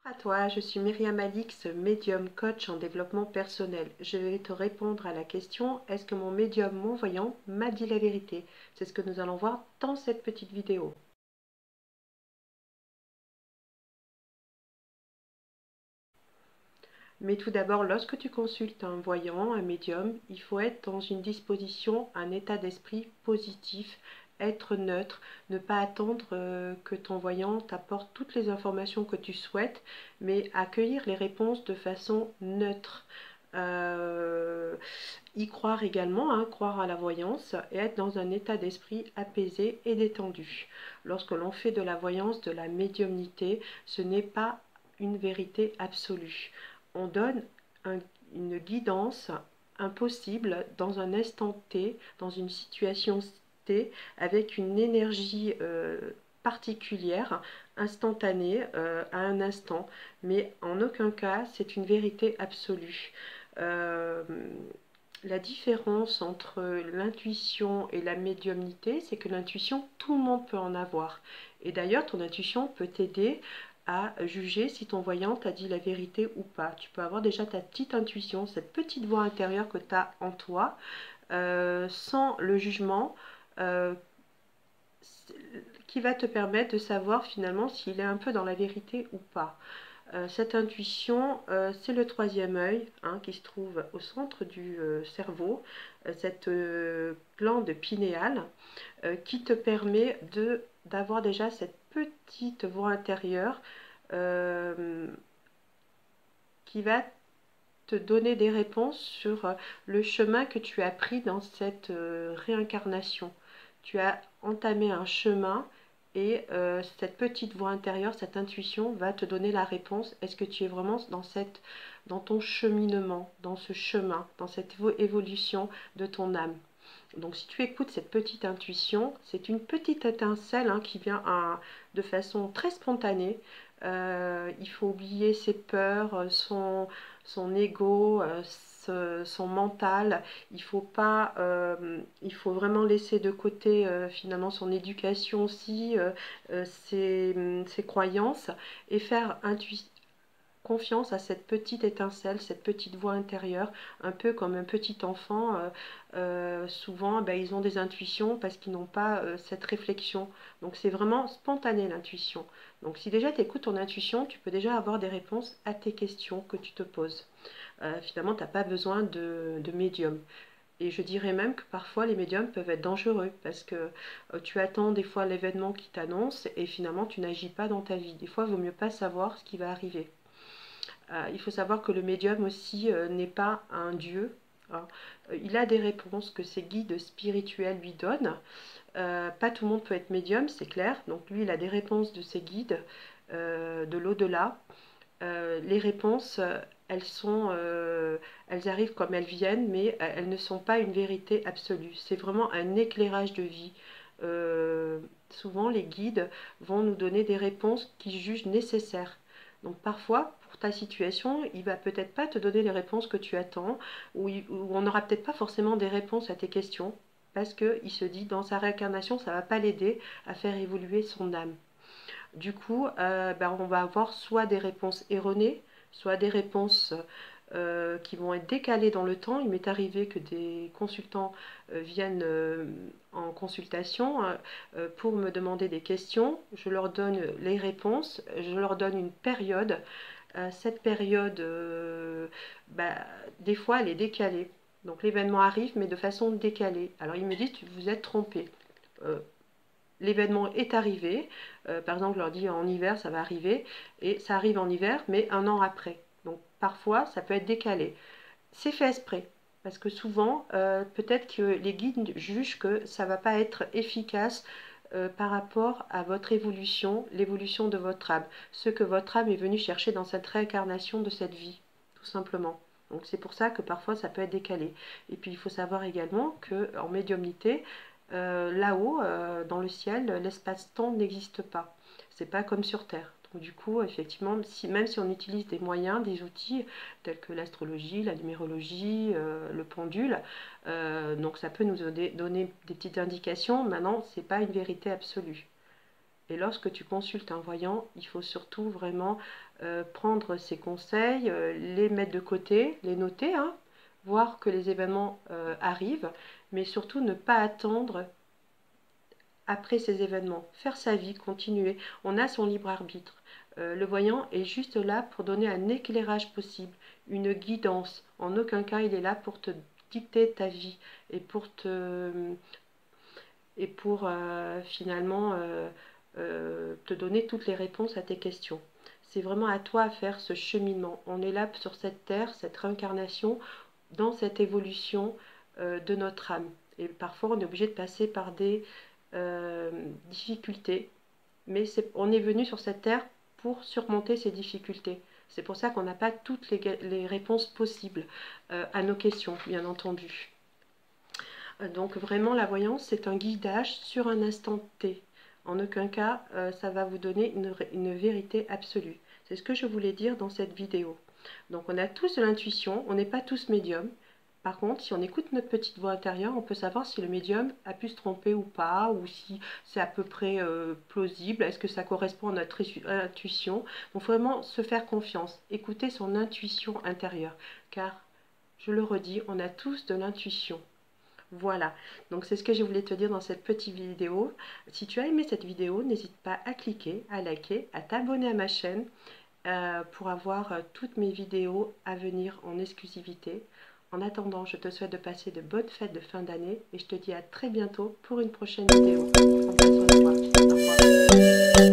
À toi, je suis Myriam Alix, médium coach en développement personnel. Je vais te répondre à la question: est-ce que mon médium, mon voyant, m'a dit la vérité? C'est ce que nous allons voir dans cette petite vidéo. Mais tout d'abord, lorsque tu consultes un voyant, un médium, il faut être dans une disposition, un état d'esprit positif, être neutre, ne pas attendre que ton voyant t'apporte toutes les informations que tu souhaites, mais accueillir les réponses de façon neutre. Y croire également, hein, croire à la voyance et être dans un état d'esprit apaisé et détendu. Lorsque l'on fait de la voyance, de la médiumnité, ce n'est pas une vérité absolue. On donne une guidance impossible dans un instant T, dans une situation T, avec une énergie particulière, instantanée, à un instant, mais en aucun cas c'est une vérité absolue. La différence entre l'intuition et la médiumnité, c'est que l'intuition, tout le monde peut en avoir. Et d'ailleurs, ton intuition peut t'aider à juger si ton voyant t'a dit la vérité ou pas. Tu peux avoir déjà ta petite intuition, cette petite voix intérieure que tu as en toi, sans le jugement, qui va te permettre de savoir finalement s'il est un peu dans la vérité ou pas. Cette intuition, c'est le troisième œil, hein, qui se trouve au centre du cerveau, cette glande pinéale qui te permet d'avoir déjà cette petite voix intérieure qui va te donner des réponses sur le chemin que tu as pris dans cette réincarnation. Tu as entamé un chemin et cette petite voix intérieure, cette intuition va te donner la réponse. Est-ce que tu es vraiment dans ton cheminement, dans ce chemin, dans cette évolution de ton âme? Donc si tu écoutes cette petite intuition, c'est une petite étincelle, hein, qui vient de façon très spontanée. Il faut oublier ses peurs, son ego, son mental. Il faut vraiment laisser de côté finalement son éducation aussi, ses croyances, et faire confiance à cette petite étincelle, cette petite voix intérieure, un peu comme un petit enfant. Souvent, ils ont des intuitions parce qu'ils n'ont pas cette réflexion. Donc c'est vraiment spontané l'intuition. Donc si déjà tu écoutes ton intuition, tu peux déjà avoir des réponses à tes questions que tu te poses. Finalement, tu n'as pas besoin de médium. Et je dirais même que parfois les médiums peuvent être dangereux parce que tu attends des fois l'événement qui t'annonce et finalement tu n'agis pas dans ta vie. Des fois, il vaut mieux pas savoir ce qui va arriver. Il faut savoir que le médium aussi n'est pas un dieu, hein. Il a des réponses que ses guides spirituels lui donnent. Pas tout le monde peut être médium, c'est clair. Donc lui, il a des réponses de ses guides de l'au-delà. Les réponses, elles arrivent comme elles viennent, mais elles ne sont pas une vérité absolue. C'est vraiment un éclairage de vie. Souvent, les guides vont nous donner des réponses qu'ils jugent nécessaires. Donc parfois, pour ta situation, il va peut-être pas te donner les réponses que tu attends, ou on n'aura peut-être pas forcément des réponses à tes questions, parce qu'il se dit dans sa réincarnation, ça ne va pas l'aider à faire évoluer son âme. Du coup, on va avoir soit des réponses erronées, soit des réponses qui vont être décalées dans le temps. Il m'est arrivé que des consultants viennent en consultation pour me demander des questions. Je leur donne les réponses, je leur donne une période. Cette période, des fois, elle est décalée. Donc l'événement arrive, mais de façon décalée. Alors ils me disent: vous êtes trompé. L'événement est arrivé, par exemple je leur dis en hiver ça va arriver, et ça arrive en hiver mais un an après. Donc parfois ça peut être décalé. C'est fait exprès, parce que souvent peut-être que les guides jugent que ça ne va pas être efficace par rapport à votre évolution, l'évolution de votre âme, ce que votre âme est venue chercher dans cette réincarnation de cette vie, tout simplement. Donc c'est pour ça que parfois ça peut être décalé. Et puis il faut savoir également qu'en médiumnité, là-haut, dans le ciel, l'espace-temps n'existe pas. C'est pas comme sur Terre. Donc du coup, effectivement, même si on utilise des moyens, des outils tels que l'astrologie, la numérologie, le pendule, donc ça peut nous donner des petites indications. Maintenant, c'est pas une vérité absolue. Et lorsque tu consultes un voyant, il faut surtout vraiment prendre ses conseils, les mettre de côté, les noter, hein, voir que les événements arrivent, mais surtout ne pas attendre après ces événements. Faire sa vie, continuer. On a son libre arbitre. Le voyant est juste là pour donner un éclairage possible, une guidance. En aucun cas, il est là pour te dicter ta vie et pour finalement te donner toutes les réponses à tes questions. C'est vraiment à toi à faire ce cheminement. On est là sur cette terre, cette réincarnation, dans cette évolution de notre âme. Et parfois, on est obligé de passer par des difficultés, mais on est venu sur cette terre pour surmonter ces difficultés. C'est pour ça qu'on n'a pas toutes les réponses possibles à nos questions, bien entendu. Donc vraiment, la voyance, c'est un guidage sur un instant T. En aucun cas, ça va vous donner une vérité absolue. C'est ce que je voulais dire dans cette vidéo. Donc on a tous de l'intuition, on n'est pas tous médiums. Par contre, si on écoute notre petite voix intérieure, on peut savoir si le médium a pu se tromper ou pas, ou si c'est à peu près plausible, est-ce que ça correspond à notre intuition. Donc vraiment se faire confiance, écouter son intuition intérieure, car, je le redis, on a tous de l'intuition. Voilà, donc c'est ce que je voulais te dire dans cette petite vidéo. Si tu as aimé cette vidéo, n'hésite pas à cliquer, à liker, à t'abonner à ma chaîne pour avoir toutes mes vidéos à venir en exclusivité. En attendant, je te souhaite de passer de bonnes fêtes de fin d'année et je te dis à très bientôt pour une prochaine vidéo. Prends bien soin de toi. Au revoir.